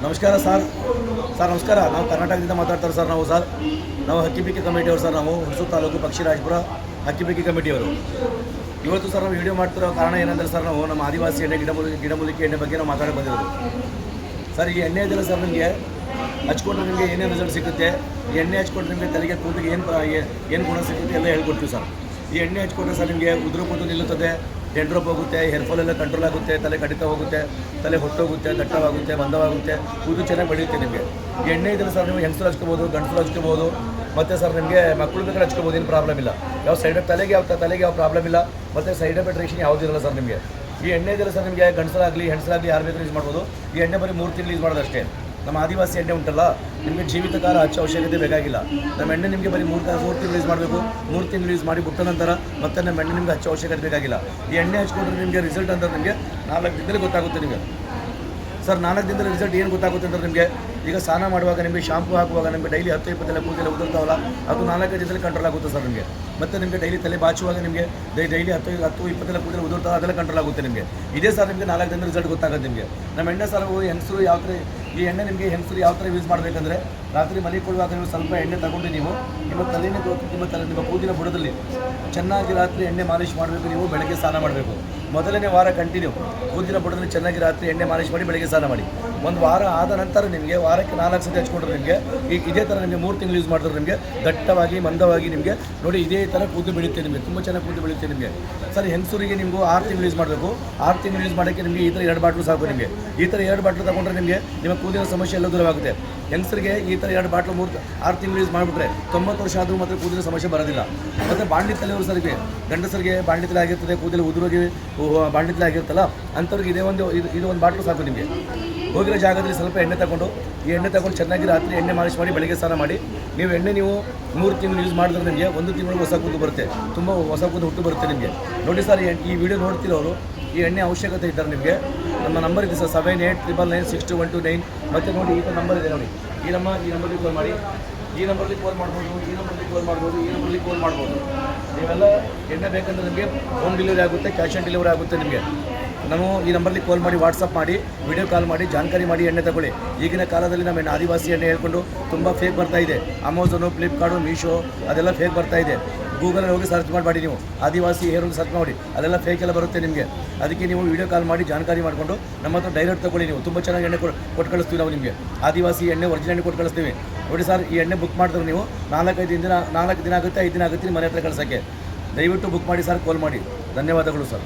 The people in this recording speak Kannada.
ನಮಸ್ಕಾರ ನಮಸ್ಕಾರ. ನಾವು ಕರ್ನಾಟಕದಿಂದ ಮಾತಾಡ್ತಾರೆ ನಾವು ಹಕ್ಕಿಬೇಕಿ ಕಮಿಟಿಯವರು ನಾವು ಹುಣಸೂರು ತಾಲೂಕು ಪಕ್ಷಿರಾಜಪುರ ಹಕ್ಕಿಬೇಕಿ ಕಮಿಟಿಯವರು. ಇವತ್ತು ನಾವು ವಿಡಿಯೋ ಮಾಡ್ತಿರೋ ಕಾರಣ ಏನಂದರೆ ನಾವು ನಮ್ಮ ಆದಿವಾಸಿ ಎಣ್ಣೆ ಗಿಡಮೂಲಿಕೆ ಎಣ್ಣೆ ಬಗ್ಗೆ ನಾವು ಮಾತಾಡಿ ಬಂದಿರೋದು. ಈ ಎಣ್ಣೆ ಇದೆಯಲ್ಲ ನಿಮಗೆ ಹಚ್ಕೊಂಡ್ರೆ ನಿಮಗೆ ಏನೇನು ರಿಸಲ್ಟ್ ಸಿಗುತ್ತೆ, ಈ ಎಣ್ಣೆ ಹಚ್ಕೊಂಡ್ರೆ ನಿಮಗೆ ತಲೆಗೆ ಕೂದಲಿಗೆ ಏನು ಗುಣ ಸಿಗುತ್ತೆ ಎಲ್ಲ ಹೇಳ್ಕೊಡ್ತೀವಿ ಈ ಎಣ್ಣೆ ಹಚ್ಕೊಂಡ್ರೆ ನಿಮಗೆ ಉದುರು ಕೂದಲು ನಿಲ್ಲುತ್ತದೆ, ಡೆಂಡ್ರಪ್ ಹೋಗುತ್ತೆ, ಹೇರ್ಫಾಲ್ ಎಲ್ಲ ಕಂಟ್ರೋಲ್ ಆಗುತ್ತೆ, ತಲೆ ಕಡಿತ ಹೋಗುತ್ತೆ, ತಲೆ ಹೊಟ್ಟೋಗುತ್ತೆ, ದಟ್ಟವಾಗುತ್ತೆ, ಮಂದವಾಗುತ್ತೆ, ಕೂದಲು ಚೆನ್ನಾಗಿ ಬೆಳೆಯುತ್ತೆ ನಿಮಗೆ. ಈ ಎಣ್ಣೆ ಇದ್ದರೆ ನೀವು ಹೆಂಗಸರು ಹಚ್ಕೋಬೋದು, ಗಂಡಸರು ಹಚ್ಕೋಬೋದು, ಮತ್ತು ನಿಮಗೆ ಮಕ್ಕಳು ಬೇಕಾದ್ರೆ ಹಚ್ಕೋಬೋದು, ಏನು ಪ್ರಾಬ್ಲಮ್ ಇಲ್ಲ. ಯಾವ ತಲೆಗೆ ಯಾವ ಪ್ರಾಬ್ಲಮ್ ಇಲ್ಲ, ಮತ್ತು ಸೈಡ್ ಎಫೆಕ್ಟ್ ರಿಯಾಕ್ಷನ್ ಯಾವುದಿರಲ್ಲ ನಿಮಗೆ. ಈ ಎಣ್ಣೆ ಇದೆಲ್ಲ ನಿಮಗೆ ಗಂಡಸರಾಗಲಿ ಹೆಣ್ಸರಾಗಲಿ ಯಾರು ಬೇಕಾದ್ರೂ ಯೂಸ್ ಮಾಡ್ಬೋದು. ಈ ಎಣ್ಣೆ ಬರೀ 3 ತಿಂಗಳು ಯೂಸ್ ಮಾಡೋದು ಅಷ್ಟೇ. ನಮ್ಮ ಆದಿವಾಸಿ ಎಣ್ಣೆ ಉಂಟಲ್ಲ, ನಿಮಗೆ ಜೀವಿತ ಕಾಲ ಹಚ್ಚೋ ಅವಶ್ಯಕತೆ ಬೇಕಾಗಿಲ್ಲ. ನಮ್ಮ ಎಣ್ಣೆ ನಿಮಗೆ ಬರೀ 3 ತಿಂಗಳು ಯೂಸ್ ಮಾಡಬೇಕು. 3 ತಿಂಗಳು ಯೂಸ್ ಮಾಡಿ ಬಿಟ್ಟ ನಂತರ ಮತ್ತೆ ನಮ್ಮ ಎಣ್ಣೆ ನಿಮಗೆ ಹಚ್ಚೋ ಅವಶ್ಯಕತೆ ಬೇಕಾಗಿಲ್ಲ. ಈ ಎಣ್ಣೆ ಹಚ್ಕೊಂಡ್ರೆ ನಿಮಗೆ ರಿಸಲ್ಟ್ ಅಂದರೆ ನಿಮಗೆ 4 ದಿನದಲ್ಲಿ ಗೊತ್ತಾಗುತ್ತೆ ನಿಮಗೆ. 4 ದಿನದಲ್ಲಿ ರಿಸಲ್ಟ್ ಏನು ಗೊತ್ತಾಗುತ್ತೆ ಅಂದ್ರೆ ನಿಮಗೆ ಈಗ ಸ್ನಾನ ಮಾಡುವಾಗ ನಿಮಗೆ ಶಾಂಪು ಹಾಕುವಾಗ ನಿಮಗೆ ಡೈಲಿ 10-20 ಕೂದಲೆಲ್ಲ ಉದುರ್ತಾವಲ್ಲ, ಅದು 4 ದಿನದಲ್ಲಿ ಕಂಟ್ರೋಲ್ ಆಗುತ್ತೆ ನಿಮಗೆ. ಮತ್ತು ನಿಮಗೆ ಡೈಲಿ ತಲೆ ಬಾಚುವಾಗ ನಿಮಗೆ ಡೈಲಿ 10-20 ಕೂದಲು ಉದುರ್ತಾವೆ, ಅದೆಲ್ಲ ಕಂಟ್ರೋಲ್ ಆಗುತ್ತೆ ನಿಮಗೆ. ಇದೇ ನಿಮಗೆ 4 ದಿನದ ರಿಸಲ್ಟ್ ಗೊತ್ತಾಗುತ್ತೆ ನಿಮಗೆ. ನಮ್ಮ ಎಣ್ಣೆ ಹೆಂಗಸರು ಯಾವ ಥರ ಈ ಎಣ್ಣೆ ನಿಮಗೆ ಹೆಂಗಸರು ಯಾವ ಥರ ಯೂಸ್ ಮಾಡಬೇಕಂದ್ರೆ, ರಾತ್ರಿ ಮಲಿಕೊಳ್ಳುವಾಗ ನೀವು ಸ್ವಲ್ಪ ಎಣ್ಣೆ ತಗೊಂಡು ನೀವು ನಿಮ್ಮ ನಿಮ್ಮ ಕೂದಿನ ಬುಡದಲ್ಲಿ ಚೆನ್ನಾಗಿ ರಾತ್ರಿ ಎಣ್ಣೆ ಮಾಲಿಷ್ ಮಾಡಬೇಕು. ನೀವು ಬೆಳಗ್ಗೆ ಸ್ನಾನ ಮಾಡಬೇಕು. ಮೊದಲನೇ ವಾರ ಕಂಟಿನ್ಯೂ ಕೂದಿನ ಬುಡದಲ್ಲಿ ಚೆನ್ನಾಗಿ ರಾತ್ರಿ ಎಣ್ಣೆ ಮಾಲಿಷ್ ಮಾಡಿ ಬೆಳಗ್ಗೆ ಸ್ನಾನ ಮಾಡಿ. ಒಂದು ವಾರ ಆದ ನಂತರ ನಿಮಗೆ ವಾರಕ್ಕೆ 4 ಸತಿ ಹಚ್ಕೊಂಡ್ರೆ ನಿಮಗೆ ಇದೇ ಥರ ನಿಮಗೆ 3 ತಿಂಗಳು ಯೂಸ್ ಮಾಡಿದ್ರೆ ನಿಮಗೆ ದಟ್ಟವಾಗಿ ಮಂದವಾಗಿ ನಿಮಗೆ ನೋಡಿ ಇದೇ ಥರ ಕೂದಲು ಬೆಳೆಯುತ್ತೆ ನಿಮಗೆ. ತುಂಬ ಚೆನ್ನಾಗಿ ಕೂದಲು ಬೆಳೆಯುತ್ತೆ ನಿಮಗೆ. ಹೆಂಗಸರಿಗೆ ನಿಮಗೂ 6 ತಿಂಗಳು ಯೂಸ್ ಮಾಡಬೇಕು. 6 ತಿಂಗಳು ಯೂಸ್ ಮಾಡೋಕ್ಕೆ ನಿಮಗೆ ಈ ಥರ 2 ಬಾಟ್ಲು ಸಾಕು ನಿಮಗೆ. ಈ ಥರ 2 ಬಾಟ್ಲು ತಗೊಂಡ್ರೆ ನಿಮಗೆ ನಿಮ್ಮ ಕೂದಲಿನ ಸಮಸ್ಯೆ ಎಲ್ಲ ದೂರವಾಗುತ್ತೆ. ಹೆಂಗಸರಿಗೆ ಈ ಥರ 2 ಬಾಟ್ಲು 6 ತಿಂಗಳು ಯೂಸ್ ಮಾಡಿಬಿಟ್ರೆ 90 ವರ್ಷ ಆದರೂ ಮಾತ್ರ ಕೂದಲಿನ ಸಮಸ್ಯೆ ಬರೋದಿಲ್ಲ. ಮತ್ತು ಬಾಂಡ್ಲಿ ತಲೆಯವರು ಗಂಡಸರಿಗೆ ಬಾಂಡ್ಲಿ ತಲೆ ಆಗಿರ್ತದೆ, ಕೂದಲು ಉದುರೋಗಿ ಬಾಂಡ್ಲಿ ತಲೆ ಆಗಿರುತ್ತಲ್ಲ, ಅಂಥವ್ರಿಗೆ ಇದು ಒಂದು ಬಾಟ್ಲು ಸಾಕು ನಿಮಗೆ. ಹೋಗಿರೋ ಜಾಗದಲ್ಲಿ ಸ್ವಲ್ಪ ಎಣ್ಣೆ ತಗೊಂಡು ಈ ಎಣ್ಣೆ ತಗೊಂಡು ಚೆನ್ನಾಗಿ ರಾತ್ರಿ ಎಣ್ಣೆ ಮಾಲಿಷ್ ಮಾಡಿ ಬೆಳಗ್ಗೆ ಸ್ನಾನ ಮಾಡಿ. ನೀವು 3 ತಿಂಗಳು ಯೂಸ್ ಮಾಡಿದ್ರೆ ನಿಮಗೆ 1 ತಿಂಗಳು ಹೊಸ ಕೂದಲು ಬರುತ್ತೆ, ತುಂಬ ಹೊಸ ಕೂದಲು ಹುಟ್ಟು ಬರುತ್ತೆ ನಿಮಗೆ. ನೋಡಿ ಈ ವಿಡಿಯೋ ನೋಡ್ತಿರೋರು ಈ ಎಣ್ಣೆ ಅವಶ್ಯಕತೆ ಇದ್ದಾರೆ ನಿಮಗೆ. ನಮ್ಮ ನಂಬರ್ ಇದೆ 7899962129. ಮತ್ತು ನೋಡಿ ಈ ನಂಬರ್ ಇದೆ ನೋಡಿ, ಈ ನಂಬರ್ಗೆ ಕಾಲ್ ಮಾಡಿ. ಈ ನಂಬರ್ಲಿ ಕಾಲ್ ಮಾಡ್ಬೋದು, ಈ ನಂಬರ್ಲಿ ಕಾಲ್ ಮಾಡ್ಬೋದು. ನೀವೆಲ್ಲ ಎಣ್ಣೆ ಬೇಕಂದ್ರೆ ನಿಮಗೆ ಹೋಮ್ ಡೆಲಿವರಿ ಆಗುತ್ತೆ, ಕ್ಯಾಶ್ ಆನ್ ಡೆಲಿವರಿ ಆಗುತ್ತೆ ನಿಮಗೆ. ನಾವು ಈ ನಂಬರ್ಲಿ ಕಾಲ್ ಮಾಡಿ, ವಾಟ್ಸಪ್ ಮಾಡಿ, ವಿಡಿಯೋ ಕಾಲ್ ಮಾಡಿ, ಜಾಣಕಾರಿ ಮಾಡಿ ಎಣ್ಣೆ ತಗೊಳ್ಳಿ. ಈಗಿನ ಕಾಲದಲ್ಲಿ ನಮ್ಮ ಆದಿವಾಸಿ ಎಣ್ಣೆ ಹೇಳ್ಕೊಂಡು ತುಂಬ ಫೇಕ್ ಬರ್ತಾ ಇದೆ. ಅಮೆಝಾನು, ಫ್ಲಿಪ್ಕಾರ್ಟು, ಮೀಶೋ ಅದೆಲ್ಲ ಫೇಕ್ ಬರ್ತಾ ಇದೆ. ಗೂಗಲಲ್ಲಿ ಹೋಗಿ ಸರ್ಚ್ ಮಾಡಿ ನೀವು ಆದಿವಾಸಿ ಹೇರ್ ಅಂತ ಸರ್ಚ್ ಮಾಡಿ, ಅದೆಲ್ಲ ಫೇಕ್ ಎಲ್ಲ ಬರುತ್ತೆ ನಿಮಗೆ. ಅದಕ್ಕೆ ನೀವು ವಿಡಿಯೋ ಕಾಲ್ ಮಾಡಿ ಜಾಣಕಾರಿ ಮಾಡಿಕೊಂಡು ನಮ್ಮ ಹತ್ರ ಡೈರೆಕ್ಟ್ ತಗೊಳ್ಳಿ. ನೀವು ತುಂಬ ಚೆನ್ನಾಗಿ ಎಣ್ಣೆ ಕೊಟ್ಟು ಕಳಿಸ್ತೀವಿ ನಾವು ನಿಮಗೆ. ಆದಿವಾಸಿ ಎಣ್ಣೆ ಒರಿಜಿನಲ್ ಎಣ್ಣೆ ಕೊಟ್ಟು ಕಳಿಸ್ತೀವಿ. ನೋಡಿ ಈ ಎಣ್ಣೆ ಬುಕ್ ಮಾಡಿದ್ರೆ ನೀವು 4 ದಿನ ಆಗುತ್ತೆ, 5 ದಿನ ಆಗುತ್ತೆ ಮನೆ ಹತ್ರ ಕಳ್ಸೋಕ್ಕೆ. ದಯವಿಟ್ಟು ಬುಕ್ ಮಾಡಿ ಕಾಲ್ ಮಾಡಿ. ಧನ್ಯವಾದಗಳು ಸರ್.